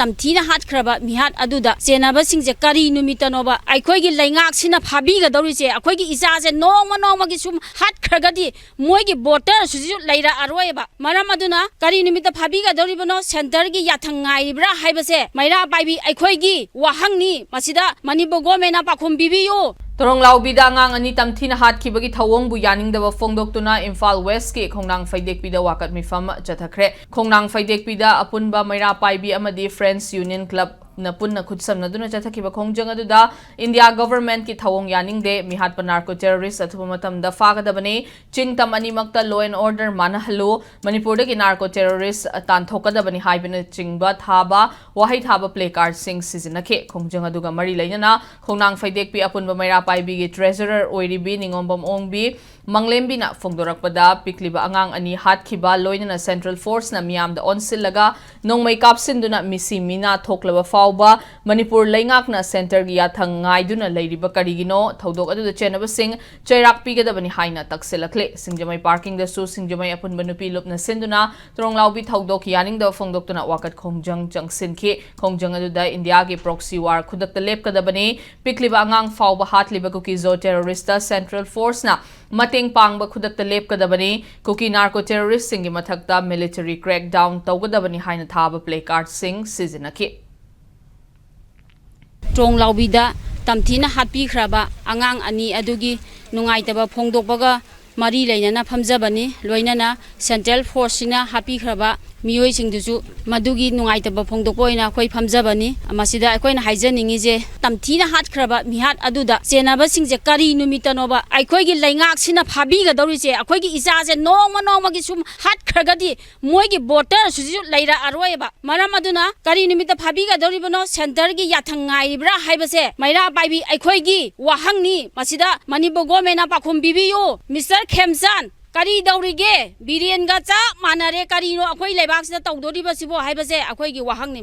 tamthina hat khraba mihat aduda chenaba singje kari numitanoba aikhoigi laingak sina phabi ga dori che akhoigi isa je nongma gi sum hat khragadi moigi voter suju leira aroeba maram aduna kari numita phabi ga dori bano center gi yathangai ribra haibase maira baibi aikhoigi wahangni masida Manipur government na pakhum bibiyo Tronglaobi da ngang ani tamthina hat khibagi thawong bu yaning da fongdok tuna Imphal West ki khongnang faidek pi da wakat mi fam chathakre khongnang faidek pi da apunba maira paibi amadi Friends Union Club na punna khutsam na duna chathakiba khongjang adu da India government ki thawong yaning de mihat pa narco terrorist athuba matam da faga bane chingtam ani makta law and order manahalo Manipur da ki narco terrorist tan thokada bani haibina chingba thaba wahai thaba play card sing season ke khongjang adu ga mari laina khongnang faidek pi apunba maira paibi gi treasurer oiribi ningombam ongbi manglembi na fongdorakpada pikliba angang ani hat khiba loina central force na miam da onsil laga nongmai kapsin duna misi mina thoklaba fauba Manipur laingak na center gi yathang ngai duna leiriba karigino thodok adu da chenaba sing chairak pigada bani haina takselakle singjamai parking da su singjamai apun banupi lopna sinduna Tronglaobi thodok yaning da fongdok tuna wakat khongjang jangsin ki khongjang adu da India gi proxy war khudak ta lepkada bani pikliba angang fauba hat liba kuki zo terrorista central force na mateng pangba khudakta lepkadabani kuki narco terrorist singi mathakta military crackdown tawgadabani haina thaba play card sing seasonaki Tronglaobi da tamthina hatpi khraba angang ani adugi nungaitaba phongdokbaga mari leinana phamjabani loinana central force sina happy khraba miyoi singdusu madugi nungaitaba phongdokpoina khoi phamjabani amasida aikoina haijaningi je tamthina hat khraba mihat aduda chenaba singje kari numitanoba aikoigi laingak sina phabi ga dori che akoigi isa je nongma gi sum hat khragadi moigi voter suju leira aroeba maram aduna kari numita phabi ga dori bano center gi yathangai ribra haibase maira baibi aikoigi wahangni masida Manipur government na pakhum bibiyo Mr. Khemsan kari daurige biren ga cha manare kari no akhoi leibak sida tawdori basibo haibase akhoi gi wahang ni